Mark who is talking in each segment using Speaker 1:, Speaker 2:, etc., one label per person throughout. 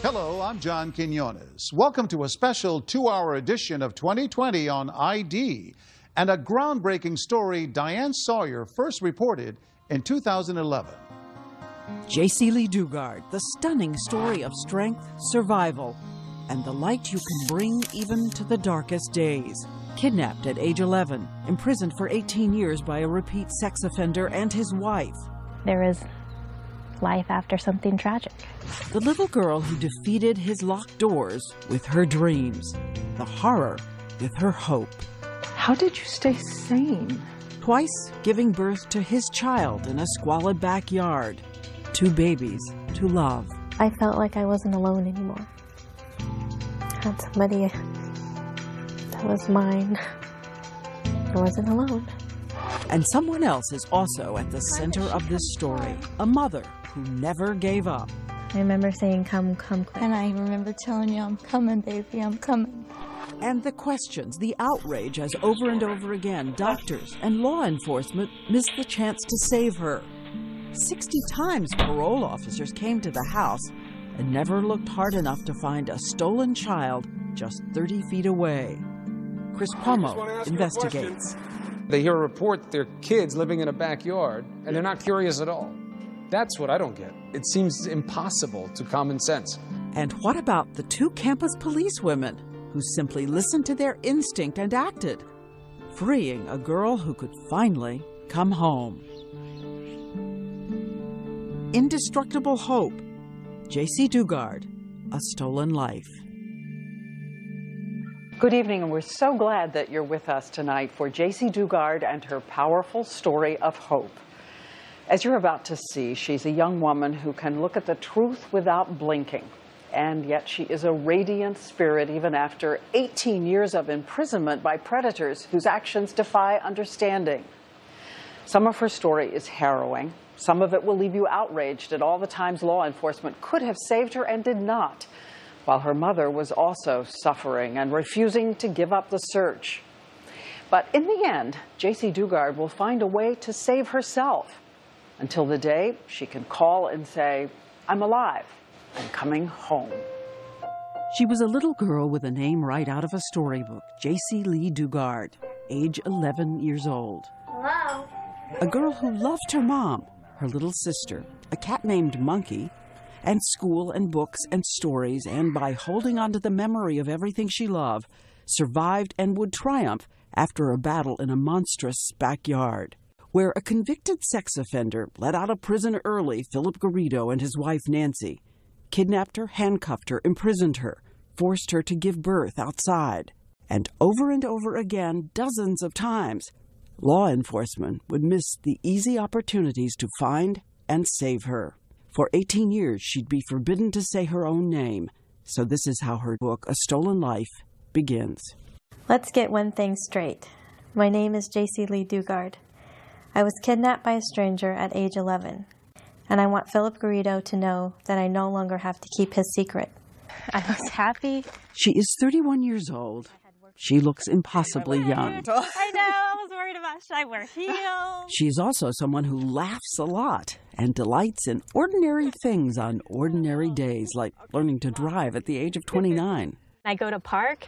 Speaker 1: Hello, I'm John Quinones. Welcome to a special 2-hour edition of 2020 on ID and a groundbreaking story Diane Sawyer first reported in 2011.
Speaker 2: Jaycee Lee Dugard, the stunning story of strength, survival, and the light you can bring even to the darkest days. Kidnapped at age 11, imprisoned for 18 years by a repeat sex offender and his wife.
Speaker 3: There is life after something tragic.
Speaker 2: The little girl who defeated his locked doors with her dreams. The horror with her hope.
Speaker 4: How did you stay sane?
Speaker 2: Twice giving birth to his child in a squalid backyard. 2 babies to love.
Speaker 3: I felt like I wasn't alone anymore. I had somebody that was mine. I wasn't alone.
Speaker 2: And someone else is also at the center of this story. A mother who never gave up.
Speaker 3: I remember saying, come quick.
Speaker 5: And I remember telling you, I'm coming, baby, I'm coming.
Speaker 2: And the questions, the outrage as over and over again, doctors and law enforcement missed the chance to save her. 60 times parole officers came to the house and never looked hard enough to find a stolen child just 30 feet away. Chris Cuomo investigates.
Speaker 6: They hear a report their kids living in a backyard, and they're not curious at all. That's what I don't get. It seems impossible to common sense.
Speaker 2: And what about the 2 campus policewomen who simply listened to their instinct and acted, freeing a girl who could finally come home? Indestructible hope. Jaycee Dugard, A Stolen Life.
Speaker 7: Good evening, and we're so glad that you're with us tonight for Jaycee Dugard and her powerful story of hope. As you're about to see, she's a young woman who can look at the truth without blinking, and yet she is a radiant spirit even after 18 years of imprisonment by predators whose actions defy understanding. Some of her story is harrowing. Some of it will leave you outraged at all the times law enforcement could have saved her and did not, while her mother was also suffering and refusing to give up the search. But in the end, Jaycee Dugard will find a way to save herself until the day she can call and say, I'm alive, I'm coming home.
Speaker 2: She was a little girl with a name right out of a storybook, Jaycee Lee Dugard, age 11 years old.
Speaker 3: Hello?
Speaker 2: A girl who loved her mom, her little sister, a cat named Monkey, and school and books and stories, and by holding on to the memory of everything she loved, survived and would triumph after a battle in a monstrous backyard, where a convicted sex offender let out of prison early Philip Garrido and his wife Nancy, kidnapped her, handcuffed her, imprisoned her, forced her to give birth outside. And over again, dozens of times, law enforcement would miss the easy opportunities to find and save her. For 18 years, she'd be forbidden to say her own name. So this is how her book, A Stolen Life, begins.
Speaker 3: Let's get one thing straight. My name is Jaycee Lee Dugard. I was kidnapped by a stranger at age 11, and I want Philip Garrido to know that I no longer have to keep his secret. I was happy.
Speaker 2: She is 31 years old. She looks impossibly young.
Speaker 5: I know, I was worried about should I wear heels?
Speaker 2: She's also someone who laughs a lot and delights in ordinary things on ordinary days, like learning to drive at the age of 29.
Speaker 3: I go to park,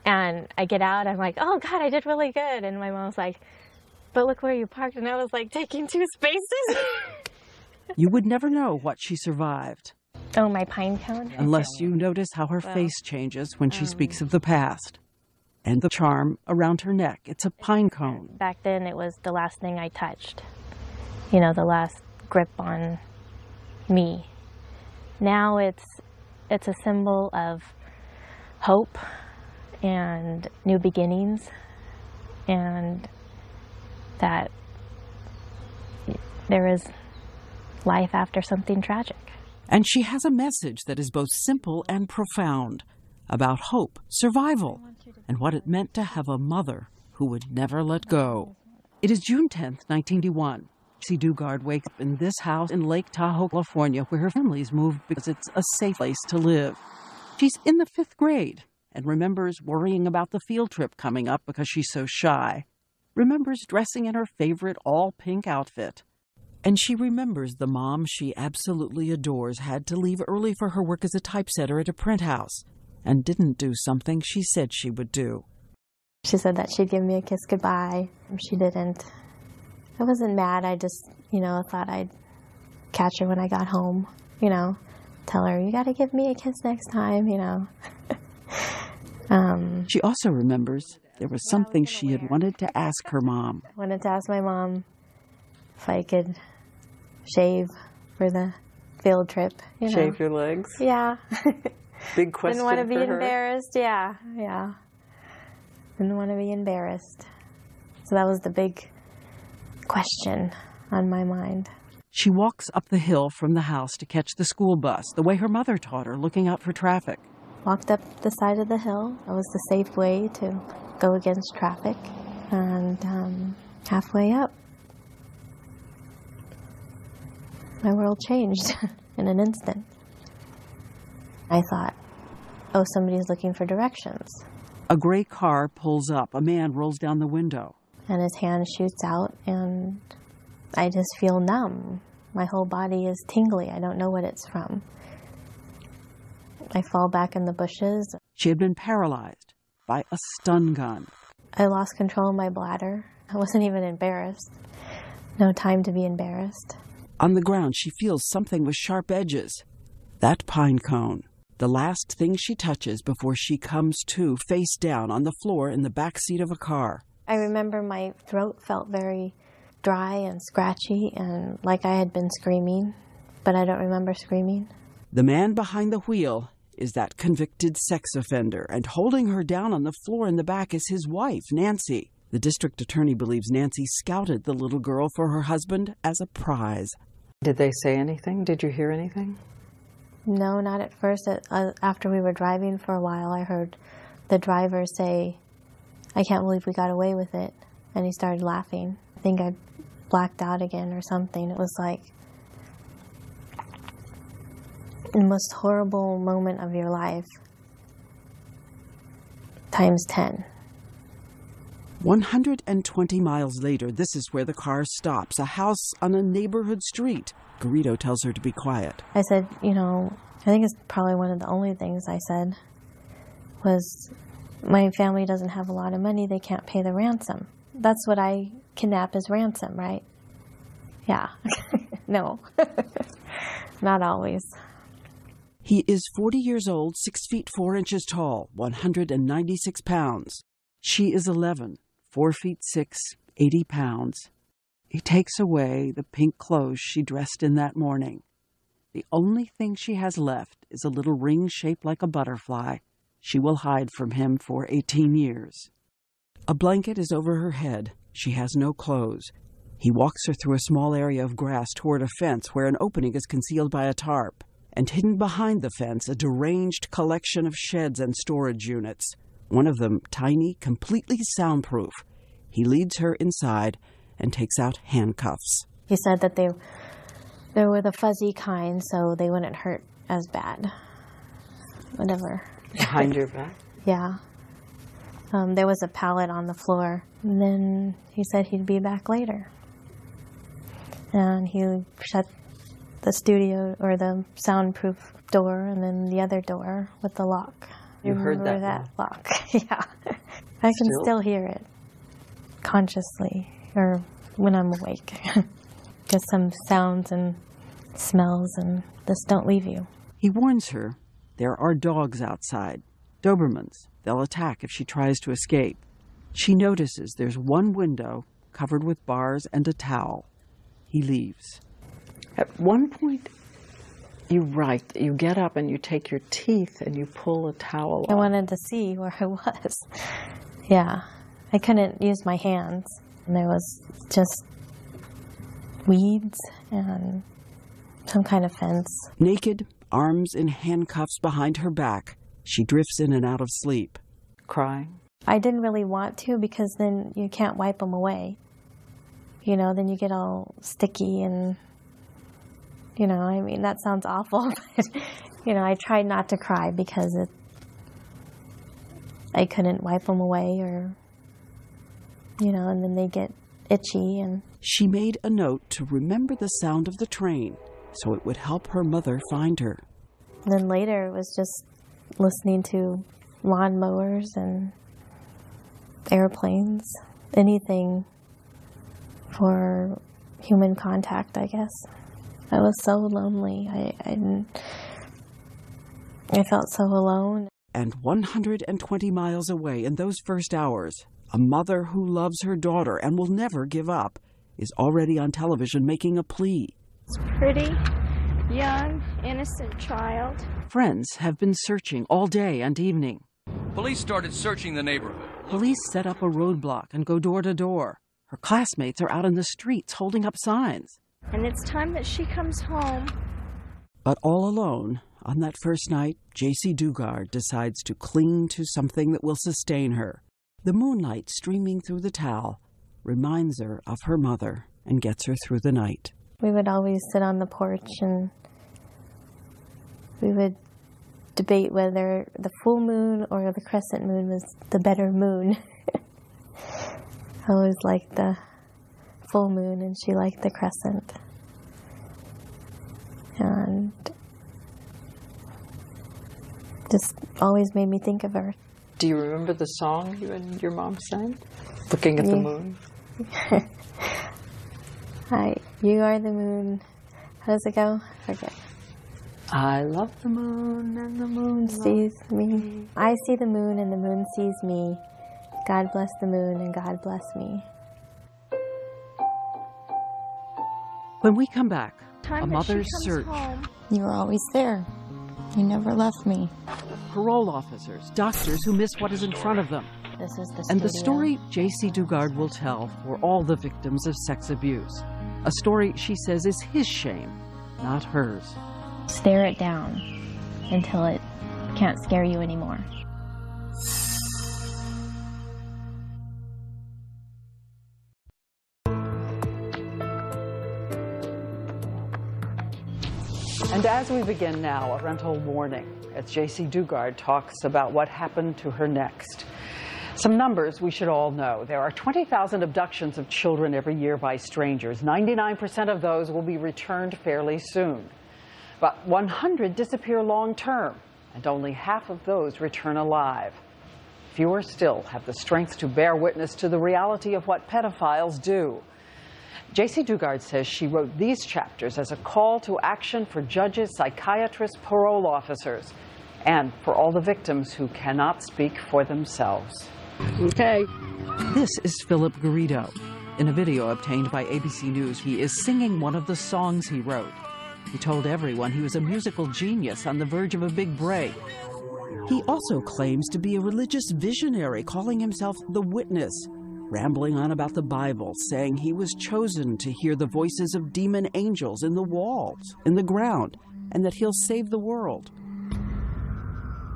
Speaker 3: and I get out, I'm like, oh God, I did really good. And my mom's like, but look where you parked. And I was like, taking 2 spaces?
Speaker 2: You would never know what she survived.
Speaker 3: Oh, my pine cone?
Speaker 2: Unless you notice how her face changes when she speaks of the past. And the charm around her neck, it's a pine cone.
Speaker 3: Back then, it was the last thing I touched. You know, the last grip on me. Now it's a symbol of hope and new beginnings, and that there is life after something tragic.
Speaker 2: And she has a message that is both simple and profound about hope, survival, and what it meant to have a mother who would never let go. It is June 10th, 1981. Jaycee Dugard wakes up in this house in Lake Tahoe, California, where her family's moved because it's a safe place to live. She's in the 5th grade and remembers worrying about the field trip coming up because she's so shy. Remembers dressing in her favorite all-pink outfit. And she remembers the mom she absolutely adores had to leave early for her work as a typesetter at a print house and didn't do something she said she would do.
Speaker 3: She said that she'd give me a kiss goodbye. She didn't. I wasn't mad. I just, thought I'd catch her when I got home, tell her, you got to give me a kiss next time,
Speaker 2: She also remembers there was something she had wanted to ask her mom.
Speaker 3: I wanted to ask my mom if I could shave for the field trip.
Speaker 7: Shave your legs?
Speaker 3: Yeah.
Speaker 7: Big question
Speaker 3: Didn't want to be
Speaker 7: for her.
Speaker 3: embarrassed. Yeah. Didn't want to be embarrassed. So that was the big question on my mind.
Speaker 2: She walks up the hill from the house to catch the school bus, the way her mother taught her, looking out for traffic.
Speaker 3: Walked up the side of the hill. That was the safe way to go against traffic. And halfway up, my world changed in an instant. I thought, oh, somebody's looking for directions.
Speaker 2: A gray car pulls up. A man rolls down the window.
Speaker 3: And his hand shoots out, and I just feel numb. My whole body is tingly. I don't know what it's from. I fall back in the bushes.
Speaker 2: She had been paralyzed by a stun gun.
Speaker 3: I lost control of my bladder. I wasn't even embarrassed. No time to be embarrassed.
Speaker 2: On the ground, she feels something with sharp edges. That pine cone. The last thing she touches before she comes to, face down on the floor in the back seat of a car.
Speaker 3: I remember my throat felt very dry and scratchy and like I had been screaming, but I don't remember screaming.
Speaker 2: The man behind the wheel is that convicted sex offender, and holding her down on the floor in the back is his wife, Nancy. The district attorney believes Nancy scouted the little girl for her husband as a prize.
Speaker 7: Did they say anything? Did you hear anything?
Speaker 3: No, not at first. After we were driving for a while, I heard the driver say, I can't believe we got away with it. And he started laughing. I think I blacked out again or something. It was like the most horrible moment of your life times 10.
Speaker 2: 120 miles later, this is where the car stops, a house on a neighborhood street. Garrido tells her to be quiet.
Speaker 3: I said, I think it's probably one of the only things I said was, my family doesn't have a lot of money, they can't pay the ransom. That's what I kidnap as ransom, right? Yeah. No. Not always.
Speaker 2: He is 40 years old, 6 feet 4 inches tall, 196 pounds. She is 11, 4 feet 6, 80 pounds. He takes away the pink clothes she dressed in that morning. The only thing she has left is a little ring shaped like a butterfly. She will hide from him for 18 years. A blanket is over her head. She has no clothes. He walks her through a small area of grass toward a fence where an opening is concealed by a tarp. And hidden behind the fence, a deranged collection of sheds and storage units. One of them tiny, completely soundproof. He leads her inside and takes out handcuffs.
Speaker 3: He said that they were the fuzzy kind, so they wouldn't hurt as bad. Whatever.
Speaker 7: Behind your back?
Speaker 3: Yeah. There was a pallet on the floor, and then he said he'd be back later. And he shut the studio or the soundproof door, and then the other door with the lock.
Speaker 7: You heard that
Speaker 3: lock? Yeah. I can still hear it consciously, or when I'm awake. Just some sounds and smells, and this don't leave you.
Speaker 2: He warns her there are dogs outside, Dobermans. They'll attack if she tries to escape. She notices there's one window covered with bars and a towel. He leaves.
Speaker 7: At one point, you write, you get up and you take your teeth and you pull a towel off.
Speaker 3: I wanted to see where I was. Yeah. I couldn't use my hands. And there was just weeds and some kind of fence.
Speaker 2: Naked, arms in handcuffs behind her back, she drifts in and out of sleep.
Speaker 7: Crying?
Speaker 3: I didn't really want to, because then you can't wipe them away. Then you get all sticky and, that sounds awful. But, I tried not to cry because I couldn't wipe them away, or, and then they get itchy. And
Speaker 2: She made a note to remember the sound of the train so it would help her mother find her.
Speaker 3: then later it was just listening to lawnmowers and airplanes, anything for human contact, I guess. I was so lonely. I felt so alone.
Speaker 2: And 120 miles away in those first hours, a mother who loves her daughter and will never give up is already on television making a plea.
Speaker 8: Pretty, young, innocent child.
Speaker 2: Friends have been searching all day and evening.
Speaker 9: Police started searching the neighborhood.
Speaker 2: Police set up a roadblock and go door to door. Her classmates are out in the streets holding up signs.
Speaker 8: And it's time that she comes home.
Speaker 2: But all alone, on that first night, Jaycee Dugard decides to cling to something that will sustain her. The moonlight streaming through the towel reminds her of her mother and gets her through the night.
Speaker 3: We would always sit on the porch and we would debate whether the full moon or the crescent moon was the better moon. I always liked the full moon and she liked the crescent. And just always made me think of her.
Speaker 7: Do you remember the song you and your mom sang? Looking at the moon?
Speaker 3: You are the moon. How does it go? I forget.
Speaker 7: I love the moon and the moon
Speaker 3: Sees me. I see the moon and the moon sees me. God bless the moon and God bless me.
Speaker 2: When we come back,
Speaker 8: Time
Speaker 2: a
Speaker 8: that she
Speaker 2: mother's
Speaker 8: comes
Speaker 2: search.
Speaker 8: home.
Speaker 3: You were always there. You never left me.
Speaker 2: Parole officers, doctors who miss what is in front of them.
Speaker 3: This is the
Speaker 2: And the
Speaker 3: studio.
Speaker 2: story Jaycee Dugard will tell for all the victims of sex abuse. A story she says is his shame, not hers.
Speaker 3: Stare it down until it can't scare you anymore.
Speaker 7: And as we begin now, a parental warning as Jaycee Dugard talks about what happened to her next. Some numbers we should all know. There are 20,000 abductions of children every year by strangers. 99% of those will be returned fairly soon. But 100 disappear long term, and only half of those return alive. Fewer still have the strength to bear witness to the reality of what pedophiles do. Jaycee Dugard says she wrote these chapters as a call to action for judges, psychiatrists, parole officers, and for all the victims who cannot speak for themselves.
Speaker 2: Okay. This is Philip Garrido. In a video obtained by ABC News, he is singing one of the songs he wrote. He told everyone he was a musical genius on the verge of a big break. He also claims to be a religious visionary, calling himself the Witness, rambling on about the Bible, saying he was chosen to hear the voices of demon angels in the walls, in the ground, and that he'll save the world.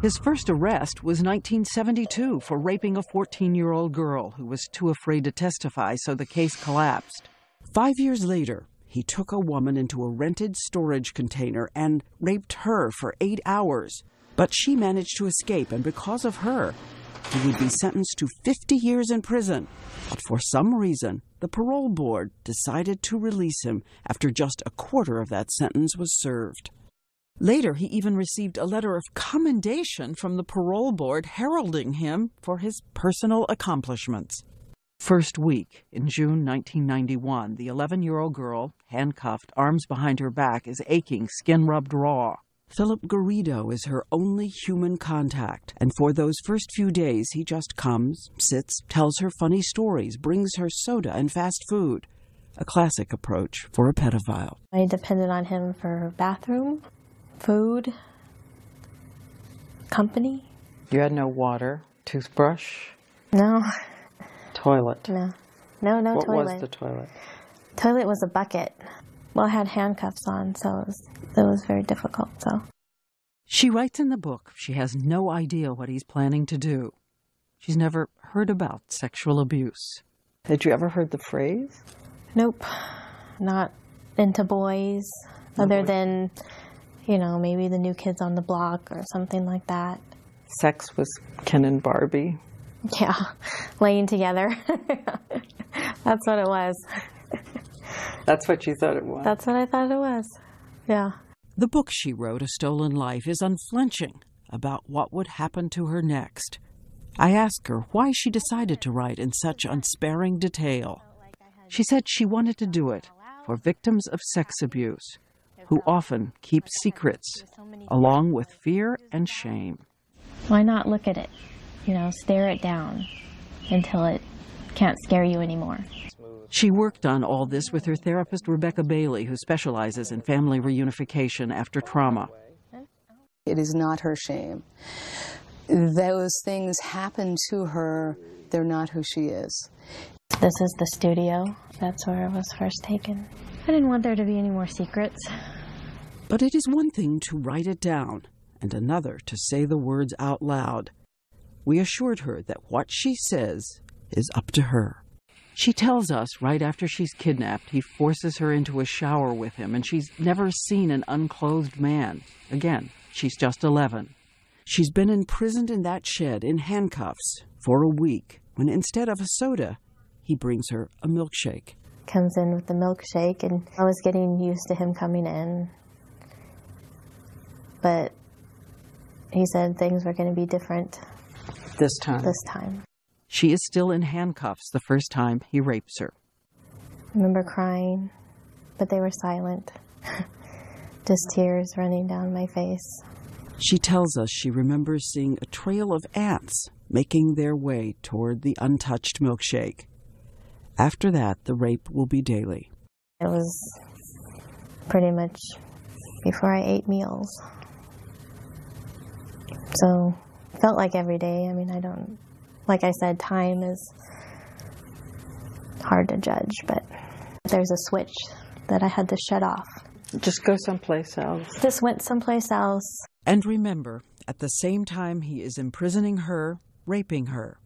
Speaker 2: His first arrest was 1972 for raping a 14-year-old girl who was too afraid to testify, so the case collapsed. 5 years later, he took a woman into a rented storage container and raped her for 8 hours. But she managed to escape, and because of her, he would be sentenced to 50 years in prison. But for some reason, the parole board decided to release him after just a quarter of that sentence was served. Later, he even received a letter of commendation from the parole board heralding him for his personal accomplishments. First week, in June 1991, the 11-year-old girl, handcuffed, arms behind her back, is aching, skin rubbed raw. Philip Garrido is her only human contact, and for those first few days he just comes, sits, tells her funny stories, brings her soda and fast food. A classic approach for a pedophile.
Speaker 3: I depended on him for bathroom, food, company.
Speaker 7: You had no water, toothbrush,
Speaker 3: No,
Speaker 7: toilet.
Speaker 3: no
Speaker 7: What
Speaker 3: toilet.
Speaker 7: was the toilet?
Speaker 3: Toilet was a bucket. Well, I had handcuffs on, so it was very difficult. So
Speaker 2: She writes in the book she has no idea what he's planning to do. She's never heard about sexual abuse.
Speaker 7: Had you ever heard the phrase?
Speaker 3: nope, not into boys, other than, maybe the New Kids on the Block or something like that.
Speaker 7: Sex was Ken and Barbie.
Speaker 3: Yeah, laying together. That's what it was.
Speaker 7: That's what you thought it was?
Speaker 3: That's what I thought it was. Yeah.
Speaker 2: The book she wrote, A Stolen Life, is unflinching about what would happen to her next. I asked her why she decided to write in such unsparing detail. She said she wanted to do it for victims of sex abuse, who often keep secrets, along with fear and shame.
Speaker 3: Why not look at it? You know, stare it down until it can't scare you anymore.
Speaker 2: She worked on all this with her therapist, Rebecca Bailey, who specializes in family reunification after trauma.
Speaker 10: It is not her shame. Those things happen to her. They're not who she is.
Speaker 3: This is the studio. That's where it was first taken. I didn't want there to be any more secrets.
Speaker 2: But it is one thing to write it down and another to say the words out loud. We assured her that what she says is up to her. She tells us right after she's kidnapped, he forces her into a shower with him, and she's never seen an unclothed man. Again, she's just 11. She's been imprisoned in that shed in handcuffs for a week, when instead of a soda, he brings her a milkshake.
Speaker 3: Comes in with the milkshake, and I was getting used to him coming in. But he said things were going to be different
Speaker 7: this time.
Speaker 2: She is still in handcuffs the first time he rapes her.
Speaker 3: I remember crying, but they were silent. Just tears running down my face.
Speaker 2: She tells us she remembers seeing a trail of ants making their way toward the untouched milkshake. After that, the rape will be daily.
Speaker 3: It was pretty much before I ate meals. So, felt like every day. I mean, like I said, time is hard to judge, but there's a switch that I had to shut off.
Speaker 7: Just go someplace else.
Speaker 3: Just went someplace else.
Speaker 2: And remember, at the same time he is imprisoning her, raping her,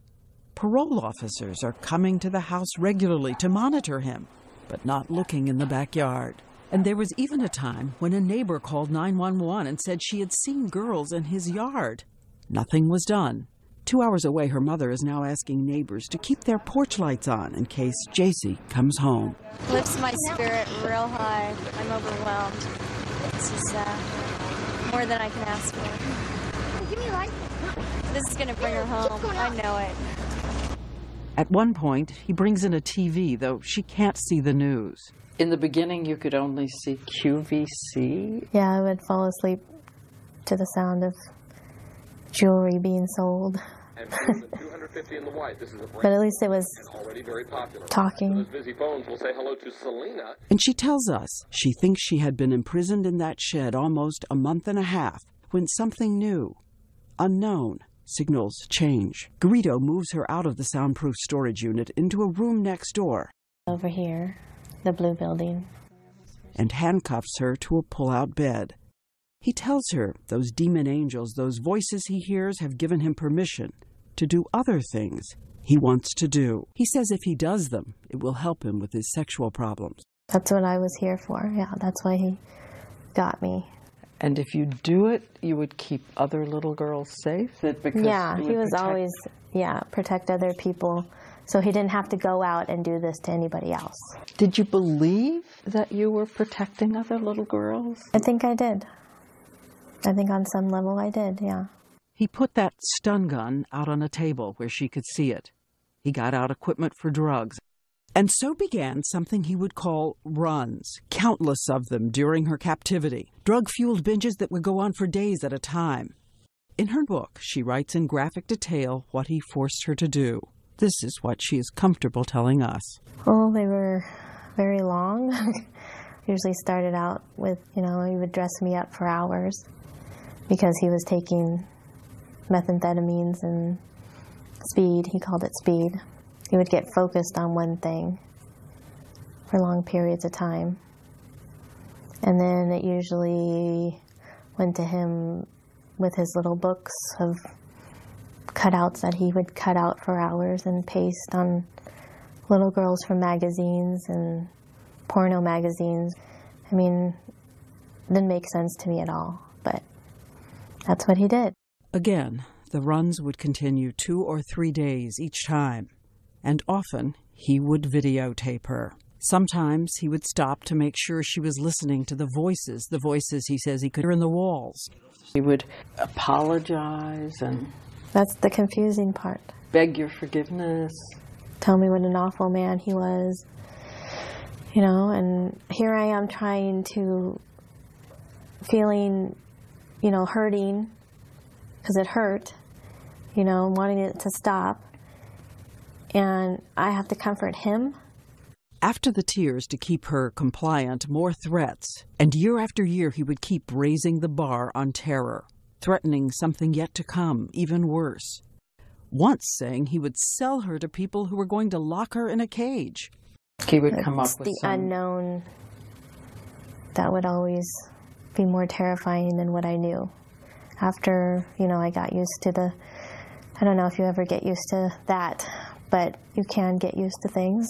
Speaker 2: parole officers are coming to the house regularly to monitor him, but not looking in the backyard. And there was even a time when a neighbor called 911 and said she had seen girls in his yard. Nothing was done. 2 hours away, her mother is now asking neighbors to keep their porch lights on in case Jaycee comes home.
Speaker 8: Lifts my spirit real high. I'm overwhelmed. This is more than I can ask for. Give me a light. This is going to bring her home. I know it.
Speaker 2: At one point, he brings in a TV, though she can't see the news.
Speaker 7: In the beginning, you could only see QVC?
Speaker 3: Yeah, I would fall asleep to the sound of jewelry being sold. But at least it was talking.
Speaker 2: And she tells us she thinks she had been imprisoned in that shed almost a month and a half when something new, unknown, signals change. Garrido moves her out of the soundproof storage unit into a room next door.
Speaker 3: Over here, the blue building.
Speaker 2: And handcuffs her to a pull-out bed. He tells her those demon angels, those voices he hears, have given him permission to do other things he wants to do. He says if he does them, it will help him with his sexual problems.
Speaker 3: That's what I was here for. Yeah, that's why he got me.
Speaker 7: And if you do it, you would keep other little girls safe?
Speaker 3: Yeah, he was always, protect other people so he didn't have to go out and do this to anybody else.
Speaker 7: Did you believe that you were protecting other little girls?
Speaker 3: I think I did. I think on some level I did, yeah.
Speaker 2: He put that stun gun out on a table where she could see it. He got out equipment for drugs. And so began something he would call runs, countless of them during her captivity, drug-fueled binges that would go on for days at a time. In her book, she writes in graphic detail what he forced her to do. This is what she is comfortable telling us.
Speaker 3: Oh, they were very long. Usually started out with, he would dress me up for hours because he was taking methamphetamines and speed. He called it speed. He would get focused on one thing for long periods of time. And then it usually went to him with his little books of cutouts that he would cut out for hours and paste on little girls from magazines and porno magazines. I mean, it didn't make sense to me at all, but that's what he did.
Speaker 2: Again, the runs would continue 2 or 3 days each time. And often, he would videotape her. Sometimes he would stop to make sure she was listening to the voices he says he could hear in the walls.
Speaker 7: He would apologize and...
Speaker 3: That's the confusing part.
Speaker 7: Beg your forgiveness.
Speaker 3: Tell me what an awful man he was. You know, and here I am trying to, feeling, you know, hurting, because it hurt, you know, wanting it to stop. And I have to comfort him.
Speaker 2: After the tears to keep her compliant, more threats. And year after year, he would keep raising the bar on terror, threatening something yet to come, even worse. Once saying he would sell her to people who were going to lock her in a cage.
Speaker 7: He would come up with
Speaker 3: the unknown that would always be more terrifying than what I knew. After, you know, I got used to the, I don't know if you ever get used to that, but you can get used to things.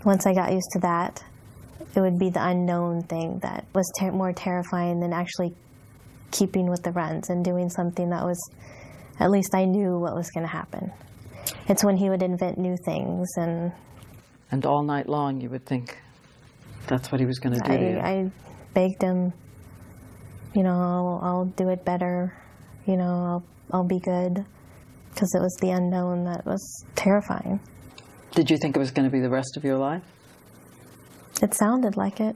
Speaker 3: Once I got used to that, it would be the unknown thing that was more terrifying than actually keeping with the runs and doing something that was, at least I knew what was going to happen. It's when he would invent new things and
Speaker 7: all night long you would think that's what he was going to do to you.
Speaker 3: I begged him, you know, I'll do it better, you know, I'll be good, because it was the unknown that was terrifying.
Speaker 7: Did you think it was going to be the rest of your life?
Speaker 3: It sounded like it.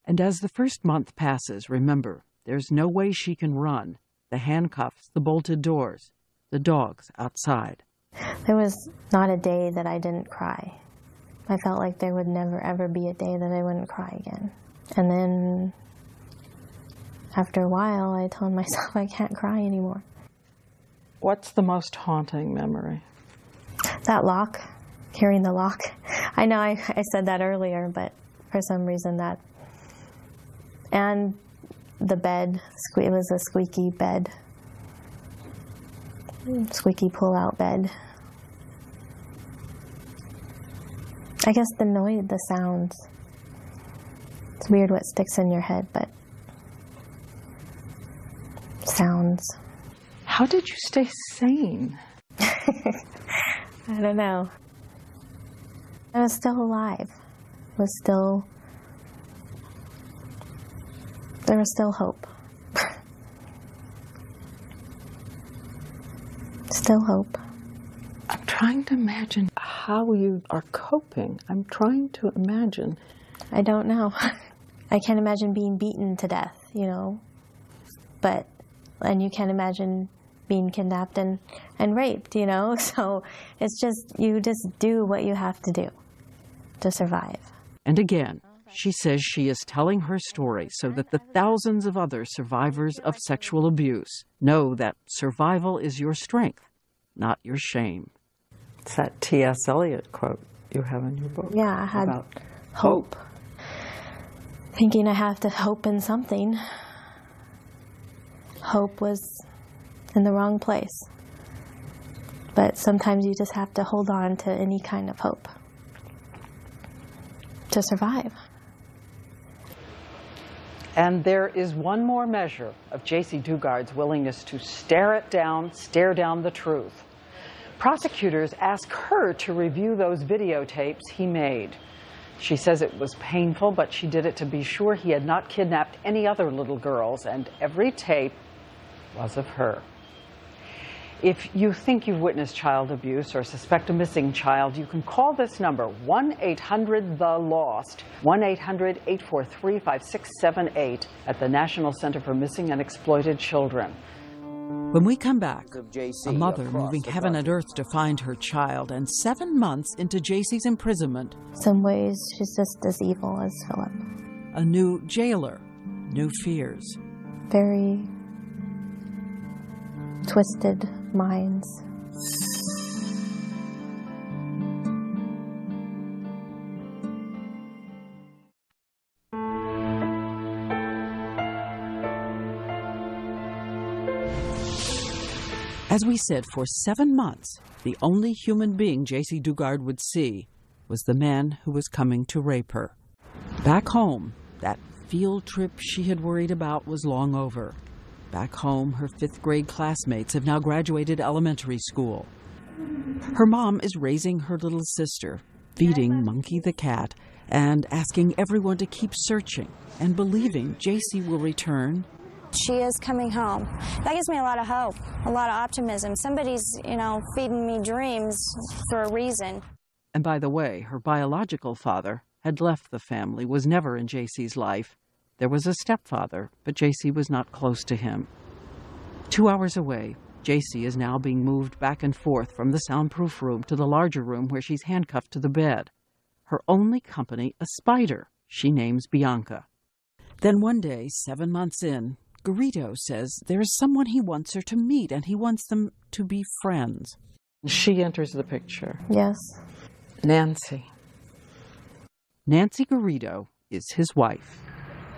Speaker 2: And as the first month passes, remember, there's no way she can run. The handcuffs, the bolted doors, the dogs outside.
Speaker 3: There was not a day that I didn't cry. I felt like there would never, ever be a day that I wouldn't cry again. And then, after a while, I told myself I can't cry anymore.
Speaker 7: What's the most haunting memory?
Speaker 3: That lock, hearing the lock. I know I said that earlier, but for some reason that. And the bed, it was a squeaky bed. Squeaky pull-out bed. I guess the noise, the sounds. It's weird what sticks in your head, but sounds.
Speaker 4: How did you stay sane?
Speaker 3: I don't know. I was still alive. There was still hope. Still hope.
Speaker 7: I'm trying to imagine how you are coping. I'm trying to imagine.
Speaker 3: I don't know. I can't imagine being beaten to death, you know. And you can't imagine being kidnapped and raped, you know. So it's just, you just do what you have to do to survive.
Speaker 2: And again, she says she is telling her story so that the thousands of other survivors of sexual abuse know that survival is your strength, not your shame.
Speaker 7: It's that T.S. Eliot quote you have in your book.
Speaker 3: Yeah, I had
Speaker 7: about
Speaker 3: hope. Thinking I have to hope in something. Hope was in the wrong place. But sometimes you just have to hold on to any kind of hope to survive.
Speaker 7: And there is one more measure of Jaycee Dugard's willingness to stare down the truth. Prosecutors ask her to review those videotapes he made. She says it was painful, but she did it to be sure he had not kidnapped any other little girls, and every tape was of her. If you think you've witnessed child abuse or suspect a missing child, you can call this number, 1-800-THE-LOST, 1-800-843-5678 at the National Center for Missing and Exploited Children.
Speaker 2: When we come back, a mother moving heaven and earth to find her child, and 7 months into Jaycee's imprisonment.
Speaker 3: Some ways she's just as evil as Philip.
Speaker 2: A new jailer, new fears.
Speaker 3: Very twisted minds.
Speaker 2: As we said, for 7 months, the only human being Jaycee Dugard would see was the man who was coming to rape her. Back home, that field trip she had worried about was long over. Back home, her 5th grade classmates have now graduated elementary school. Her mom is raising her little sister, feeding Monkey the cat, and asking everyone to keep searching and believing Jaycee will return.
Speaker 8: She is coming home. That gives me a lot of hope, a lot of optimism. Somebody's, feeding me dreams for a reason.
Speaker 2: And by the way, her biological father had left the family, was never in Jaycee's life. There was a stepfather, but Jaycee was not close to him. 2 hours away, Jaycee is now being moved back and forth from the soundproof room to the larger room where she's handcuffed to the bed. Her only company, a spider, she names Bianca. Then one day, 7 months in, Garrido says there is someone he wants her to meet, and he wants them to be friends.
Speaker 7: She enters the picture.
Speaker 3: Yes.
Speaker 7: Nancy.
Speaker 2: Nancy Garrido is his wife.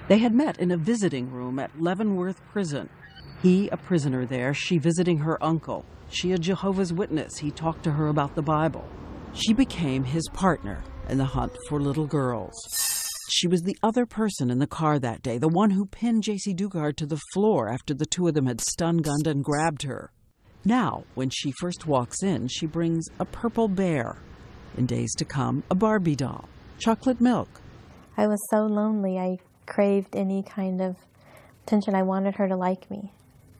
Speaker 2: They had met in a visiting room at Leavenworth Prison. He a prisoner there, she visiting her uncle. She a Jehovah's Witness, he talked to her about the Bible. She became his partner in the hunt for little girls. She was the other person in the car that day, the one who pinned Jaycee Dugard to the floor after the two of them had stun-gunned and grabbed her. Now, when she first walks in, she brings a purple bear. In days to come, a Barbie doll, chocolate milk.
Speaker 3: I was so lonely, I craved any kind of attention. I wanted her to like me.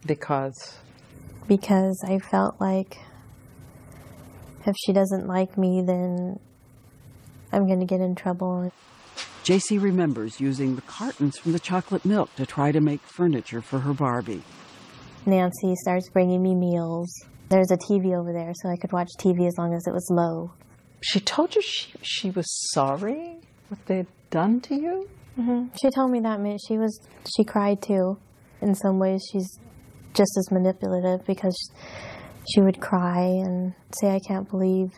Speaker 7: Because
Speaker 3: I felt like if she doesn't like me, then I'm going to get in trouble.
Speaker 2: Jaycee remembers using the cartons from the chocolate milk to try to make furniture for her Barbie.
Speaker 3: Nancy starts bringing me meals. There's a TV over there, so I could watch TV as long as it was low.
Speaker 7: She told you she was sorry what they'd done to you?
Speaker 3: Mm-hmm. She told me that she cried too. In some ways, she's just as manipulative because she would cry and say, I can't believe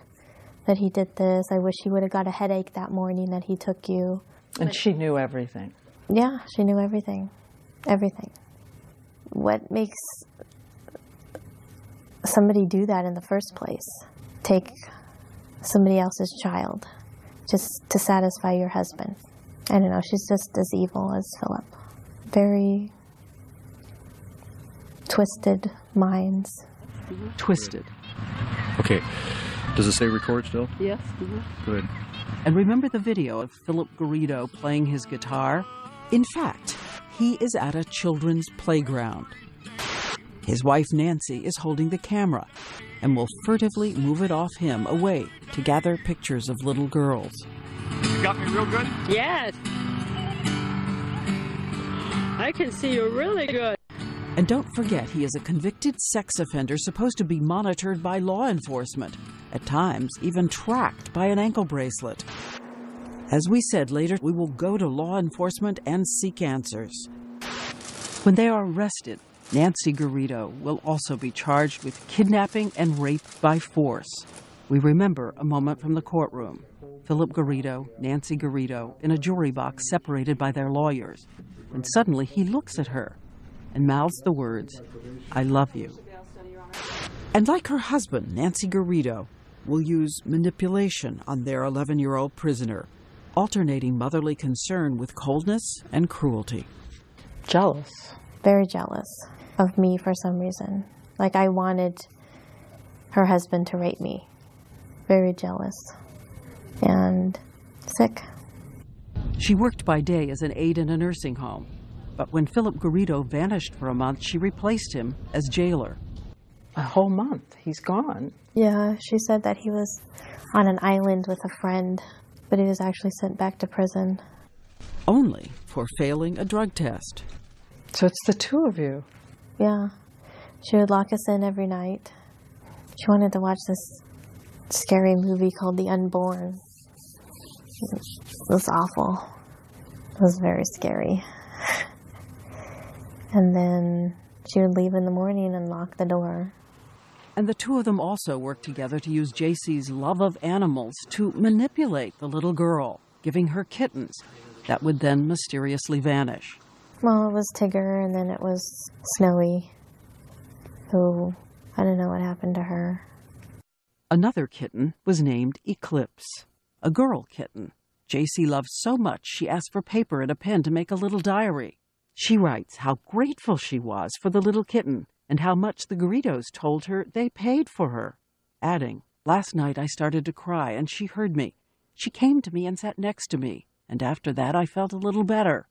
Speaker 3: that he did this. I wish he would have got a headache that morning that he took you.
Speaker 7: And she knew everything.
Speaker 3: Yeah, she knew everything. Everything. What makes somebody do that in the first place? Take somebody else's child just to satisfy your husband. I don't know, she's just as evil as Philip. Very twisted minds.
Speaker 2: Twisted.
Speaker 11: Okay. Does it say record still?
Speaker 2: Yes.
Speaker 11: Good.
Speaker 2: And remember the video of Philip Garrido playing his guitar? In fact, he is at a children's playground. His wife Nancy is holding the camera and will furtively move it off him away to gather pictures of little girls.
Speaker 12: You got me real good?
Speaker 13: Yes. I can see you really good.
Speaker 2: And don't forget, he is a convicted sex offender supposed to be monitored by law enforcement, at times even tracked by an ankle bracelet. As we said later, we will go to law enforcement and seek answers. When they are arrested, Nancy Garrido will also be charged with kidnapping and rape by force. We remember a moment from the courtroom. Philip Garrido, Nancy Garrido, in a jury box separated by their lawyers. And suddenly he looks at her and mouths the words, I love you. And like her husband, Nancy Garrido, will use manipulation on their 11-year-old prisoner, alternating motherly concern with coldness and cruelty.
Speaker 7: Jealous.
Speaker 3: Very jealous of me for some reason. Like I wanted her husband to rape me. Very jealous. And sick.
Speaker 2: She worked by day as an aide in a nursing home. But when Philip Garrido vanished for a month, she replaced him as jailer.
Speaker 7: A whole month? He's gone?
Speaker 3: Yeah, she said that he was on an island with a friend, but he was actually sent back to prison.
Speaker 2: Only for failing a drug test.
Speaker 7: So it's the two of you?
Speaker 3: Yeah. She would lock us in every night. She wanted to watch this scary movie called The Unborn. It was awful. It was very scary. And then she would leave in the morning and lock the door.
Speaker 2: And the two of them also worked together to use Jaycee's love of animals to manipulate the little girl, giving her kittens that would then mysteriously vanish.
Speaker 3: Well, it was Tigger, and then it was Snowy, who, I don't know what happened to her.
Speaker 2: Another kitten was named Eclipse, a girl kitten. Jaycee loved so much she asked for paper and a pen to make a little diary. She writes how grateful she was for the little kitten and how much the Garridos told her they paid for her, adding, last night I started to cry and she heard me. She came to me and sat next to me, and after that I felt a little better.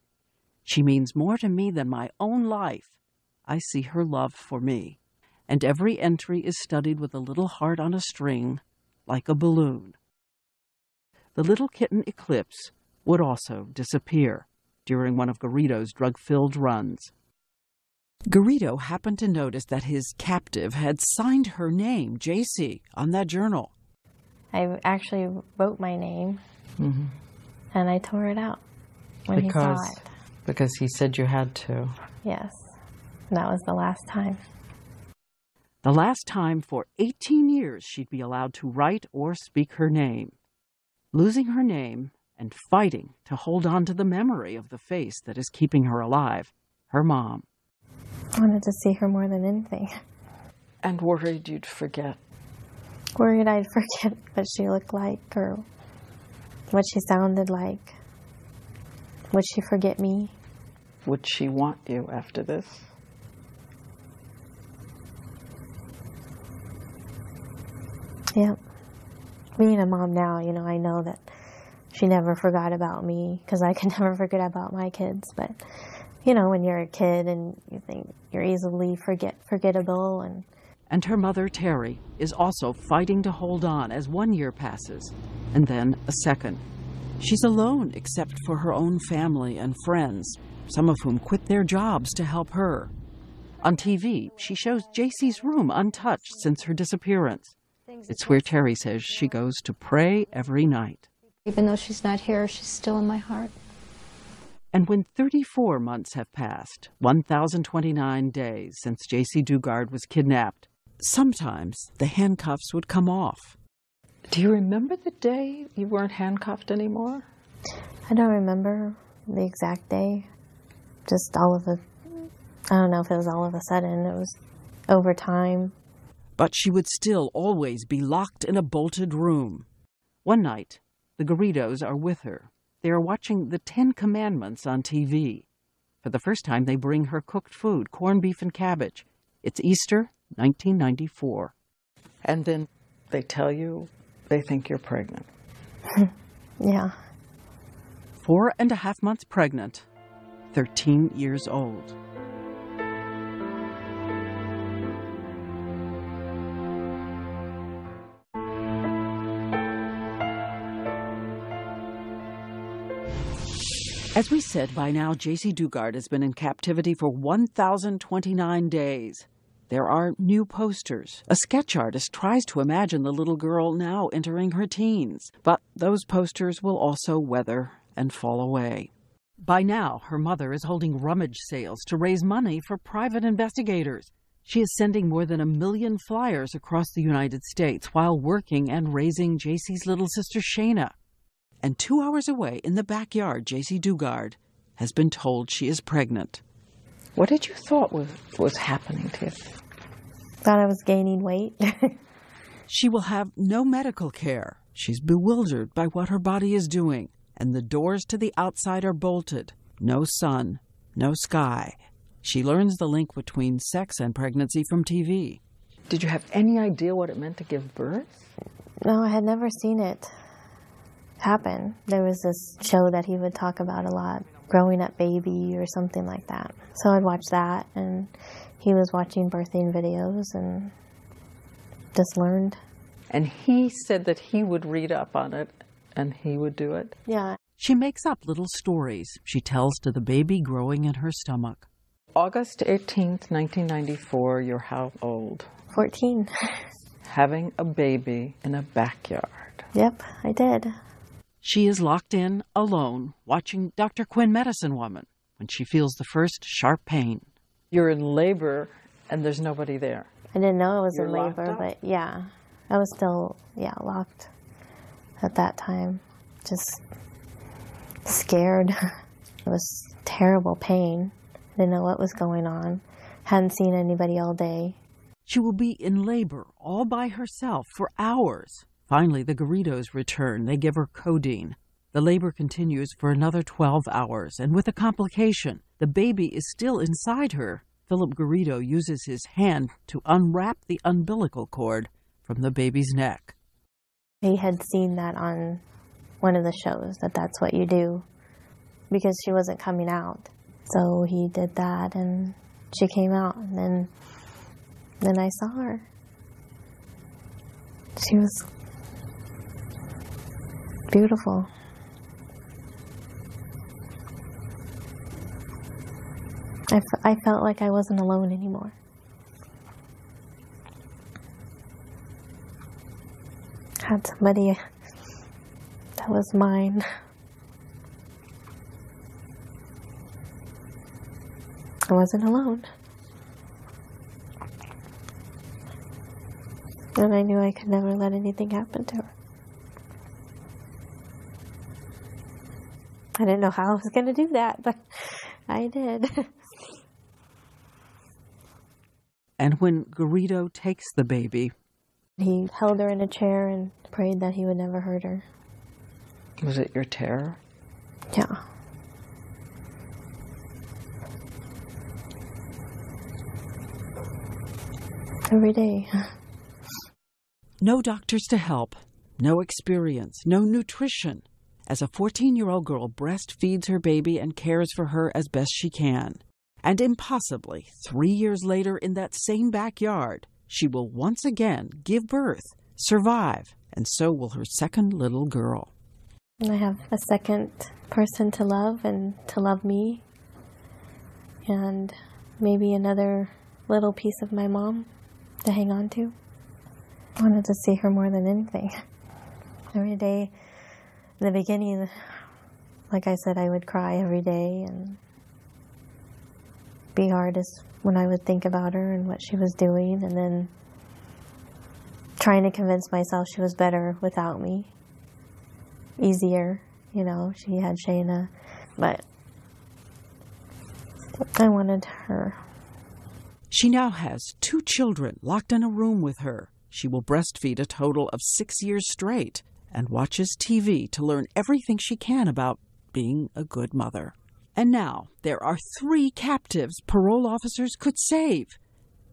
Speaker 2: She means more to me than my own life. I see her love for me, and every entry is studied with a little heart on a string, like a balloon. The little kitten Eclipse would also disappear during one of Garrido's drug-filled runs. Garrido happened to notice that his captive had signed her name, Jaycee, on that journal.
Speaker 3: I actually wrote my name, and I tore it out when he saw it.
Speaker 7: Because he said you had to.
Speaker 3: Yes, and that was the last time.
Speaker 2: The last time for 18 years she'd be allowed to write or speak her name. Losing her name and fighting to hold on to the memory of the face that is keeping her alive, her mom.
Speaker 3: I wanted to see her more than anything.
Speaker 7: And worried you'd forget.
Speaker 3: Worried I'd forget what she looked like or what she sounded like. Would she forget me?
Speaker 7: Would she want you after this?
Speaker 3: Yep. Being a mom now, I know that she never forgot about me because I can never forget about my kids. But, when you're a kid and you think you're easily forgettable.
Speaker 2: And her mother, Terry, is also fighting to hold on as 1 year passes, and then a second. She's alone except for her own family and friends, some of whom quit their jobs to help her. On TV, she shows Jaycee's room untouched since her disappearance. It's where Terry says she goes to pray every night.
Speaker 14: Even though she's not here, she's still in my heart.
Speaker 2: And when 34 months have passed, 1,029 days since Jaycee Dugard was kidnapped, sometimes the handcuffs would come off.
Speaker 7: Do you remember the day you weren't handcuffed anymore?
Speaker 3: I don't remember the exact day. Just all of it. I don't know if it was all of a sudden. It was over time.
Speaker 2: But she would still always be locked in a bolted room. One night, the Garridos are with her. They are watching the 10 Commandments on TV. For the first time, they bring her cooked food, corned beef and cabbage. It's Easter, 1994.
Speaker 7: And then they tell you they think you're pregnant.
Speaker 3: Yeah.
Speaker 2: 4.5 months pregnant, 13 years old. As we said, by now, Jaycee Dugard has been in captivity for 1,029 days. There are new posters. A sketch artist tries to imagine the little girl now entering her teens, but those posters will also weather and fall away. By now, her mother is holding rummage sales to raise money for private investigators. She is sending more than 1 million flyers across the United States while working and raising Jaycee's little sister Shayna. And 2 hours away in the backyard, Jaycee Dugard has been told she is pregnant.
Speaker 7: What did you thought was happening to you?
Speaker 3: Thought I was gaining weight.
Speaker 2: She will have no medical care. She's bewildered by what her body is doing, and the doors to the outside are bolted. No sun, no sky. She learns the link between sex and pregnancy from TV.
Speaker 7: Did you have any idea what it meant to give birth?
Speaker 3: No, I had never seen it happen. There was this show that he would talk about a lot, Growing Up Baby or something like that. So I'd watch that, and he was watching birthing videos and just learned.
Speaker 7: And he said that he would read up on it and he would do it?
Speaker 3: Yeah.
Speaker 2: She makes up little stories she tells to the baby growing in her stomach.
Speaker 7: August 18th, 1994, you're how old?
Speaker 3: 14.
Speaker 7: Having a baby in a backyard.
Speaker 3: Yep, I did.
Speaker 2: She is locked in, alone, watching Dr. Quinn Medicine Woman when she feels the first sharp pain.
Speaker 7: You're in labor and there's nobody there.
Speaker 3: I didn't know I was in
Speaker 7: You're
Speaker 3: labor, but yeah, I was still, locked at that time. Just scared. It was terrible pain. I didn't know what was going on. Hadn't seen anybody all day.
Speaker 2: She will be in labor all by herself for hours. Finally, the Garridos return. They give her codeine. The labor continues for another 12 hours, and with a complication, the baby is still inside her. Philip Garrido uses his hand to unwrap the umbilical cord from the baby's neck.
Speaker 3: He had seen that on one of the shows, that's what you do, because she wasn't coming out. So he did that, and she came out, and then I saw her. She was beautiful. I felt like I wasn't alone anymore. I had somebody that was mine. I wasn't alone. And I knew I could never let anything happen to her. I didn't know how I was going to do that, but I did.
Speaker 2: And when Garrido takes the baby,
Speaker 3: he held her in a chair and prayed that he would never hurt her.
Speaker 7: Was it your terror?
Speaker 3: Yeah. Every day.
Speaker 2: no doctors to help, no experience, no nutrition. As a 14-year-old girl breastfeeds her baby and cares for her as best she can. And impossibly, 3 years later in that same backyard, she will once again give birth, survive, and so will her second little girl.
Speaker 3: And I have a second person to love and to love me. And maybe another little piece of my mom to hang on to. I wanted to see her more than anything. Every day, in the beginning, like I said, I would cry every day and be hard as when I would think about her and what she was doing, and then trying to convince myself she was better without me. Easier, you know, she had Shayna, but I wanted her.
Speaker 2: She now has 2 children locked in a room with her. She will breastfeed a total of 6 years straight and watches TV to learn everything she can about being a good mother. And now there are 3 captives parole officers could save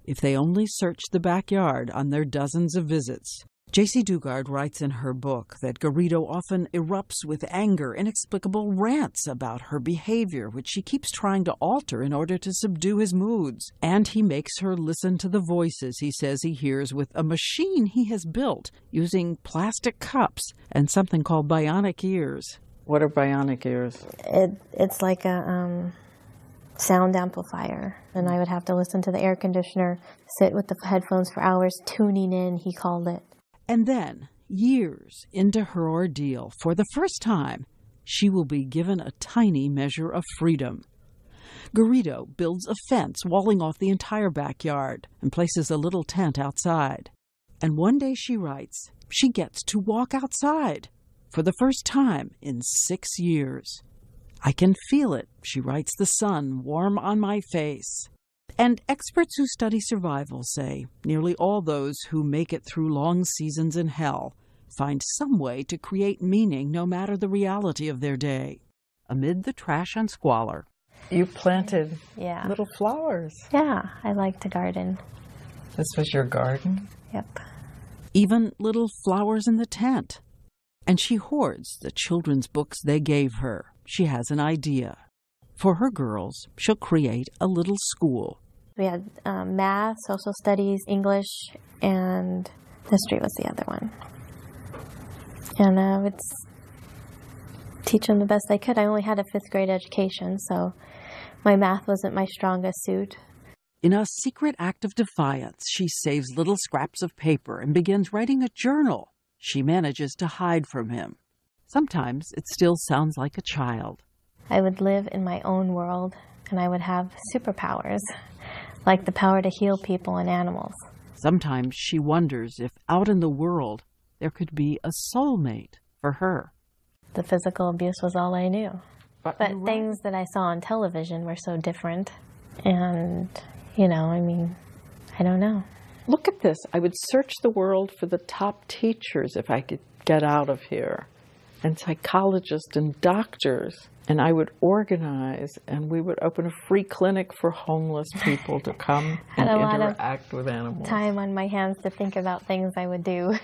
Speaker 2: if they only searched the backyard on their dozens of visits. Jaycee Dugard writes in her book that Garrido often erupts with anger, inexplicable rants about her behavior, which she keeps trying to alter in order to subdue his moods. And he makes her listen to the voices he says he hears with a machine he has built using plastic cups and something called bionic ears.
Speaker 7: What are bionic ears?
Speaker 3: It's like a sound amplifier, and I would have to listen to the air conditioner, sit with the headphones for hours, tuning in, he called it.
Speaker 2: And then, years into her ordeal, for the first time, she will be given a tiny measure of freedom. Garrido builds a fence walling off the entire backyard and places a little tent outside. And one day, she writes, she gets to walk outside for the first time in 6 years. I can feel it, she writes, the sun warm on my face. And experts who study survival say nearly all those who make it through long seasons in hell find some way to create meaning no matter the reality of their day. Amid the trash and squalor,
Speaker 7: you planted little flowers.
Speaker 3: Yeah, I like to garden.
Speaker 7: This was your garden?
Speaker 3: Yep.
Speaker 2: Even little flowers in the tent. And she hoards the children's books they gave her. She has an idea. For her girls, she'll create a little school.
Speaker 3: We had math, social studies, English, and history was the other one. And I would teach them the best I could. I only had a 5th grade education, so my math wasn't my strongest suit.
Speaker 2: In a secret act of defiance, she saves little scraps of paper and begins writing a journal she manages to hide from him. Sometimes it still sounds like a child.
Speaker 3: I would live in my own world, and I would have superpowers, like the power to heal people and animals.
Speaker 2: Sometimes she wonders if out in the world there could be a soulmate for her.
Speaker 3: The physical abuse was all I knew. But things that I saw on television were so different. And, you know, I mean, I don't know.
Speaker 4: Look at this. I would search the world for the top teachers if I could get out of here, and psychologists and doctors. And I would organize, and we would open a free clinic for homeless people to come and interact with animals.
Speaker 3: Time on my hands to think about things I would do.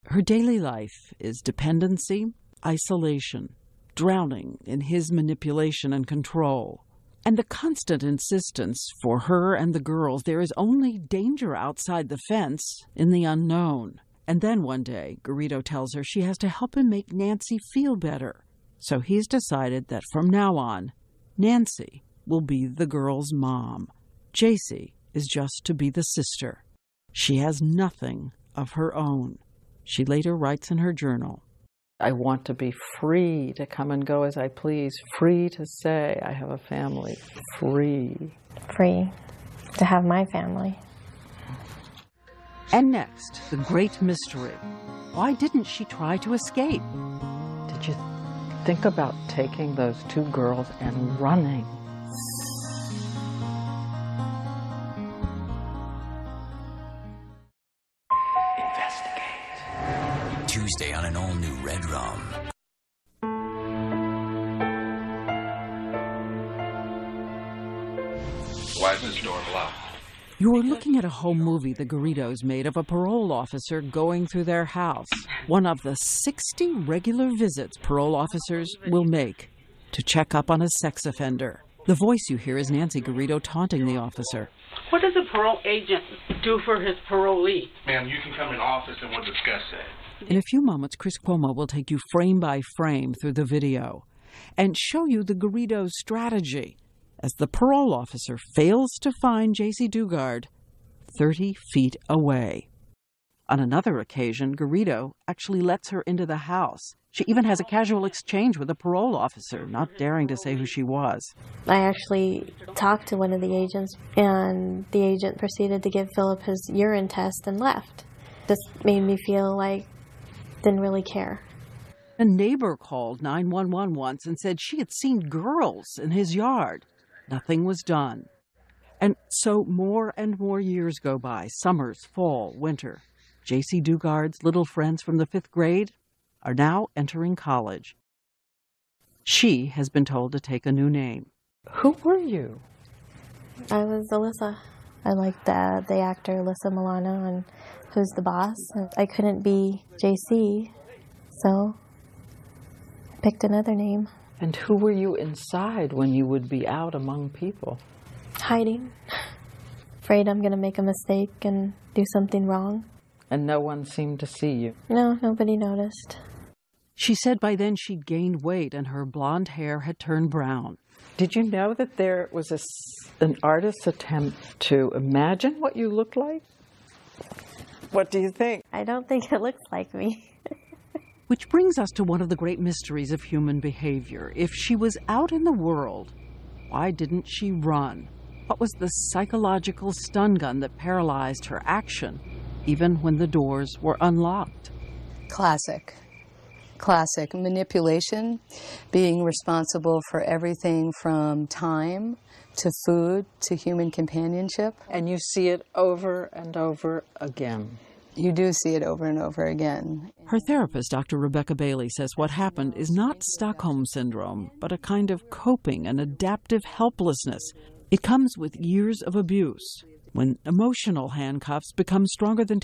Speaker 2: Her daily life is dependency, isolation, drowning in his manipulation and control. And the constant insistence for her and the girls there is only danger outside the fence, in the unknown. And then one day, Garrido tells her she has to help him make Nancy feel better. So he's decided that from now on, Nancy will be the girl's mom. Jaycee is just to be the sister. She has nothing of her own. She later writes in her journal,
Speaker 4: I want to be free to come and go as I please, free to say I have a family, free.
Speaker 3: Free to have my family.
Speaker 2: And next, the great mystery. Why didn't she try to escape?
Speaker 4: Did you think about taking those two girls and running?
Speaker 15: Tuesday on an all-new Red Rum.
Speaker 16: Why is this door locked?
Speaker 2: You're looking at a home movie the Garridos made of a parole officer going through their house. One of the 60 regular visits parole officers will make to check up on a sex offender. The voice you hear is Nancy Garrido taunting the officer.
Speaker 13: What does a parole agent do for his parolee?
Speaker 16: Ma'am, you can come in office and we'll discuss that.
Speaker 2: In a few moments, Chris Cuomo will take you frame by frame through the video and show you the Garrido strategy as the parole officer fails to find Jaycee Dugard 30 feet away. On another occasion, Garrido actually lets her into the house. She even has a casual exchange with a parole officer, not daring to say who she was.
Speaker 3: I actually talked to one of the agents, and the agent proceeded to give Philip his urine test and left. This made me feel like didn't really care.
Speaker 2: A neighbor called 911 once and said she had seen girls in his yard. Nothing was done. And so more and more years go by, summers, fall, winter. Jaycee Dugard's little friends from the 5th grade are now entering college. She has been told to take a new name.
Speaker 4: Who were you?
Speaker 3: I was Alyssa. I liked the actor Alyssa Milano and Who's the Boss. I couldn't be Jaycee, so I picked another name.
Speaker 4: And who were you inside when you would be out among people?
Speaker 3: Hiding. Afraid I'm going to make a mistake and do something wrong.
Speaker 4: And no one seemed to see you?
Speaker 3: No, nobody noticed.
Speaker 2: She said by then she'd gained weight and her blonde hair had turned brown.
Speaker 4: Did you know that there was an artist's attempt to imagine what you looked like? What do you think?
Speaker 3: I don't think it looks like me.
Speaker 2: Which brings us to one of the great mysteries of human behavior. If she was out in the world, why didn't she run? What was the psychological stun gun that paralyzed her action, even when the doors were unlocked?
Speaker 10: Classic. Classic. Manipulation, being responsible for everything from time to food to human companionship.
Speaker 4: And you see it over and over again.
Speaker 10: You do see it over and over again.
Speaker 2: Her therapist, Dr. Rebecca Bailey, says what happened is not Stockholm Syndrome, but a kind of coping and adaptive helplessness. It comes with years of abuse, when emotional handcuffs become stronger than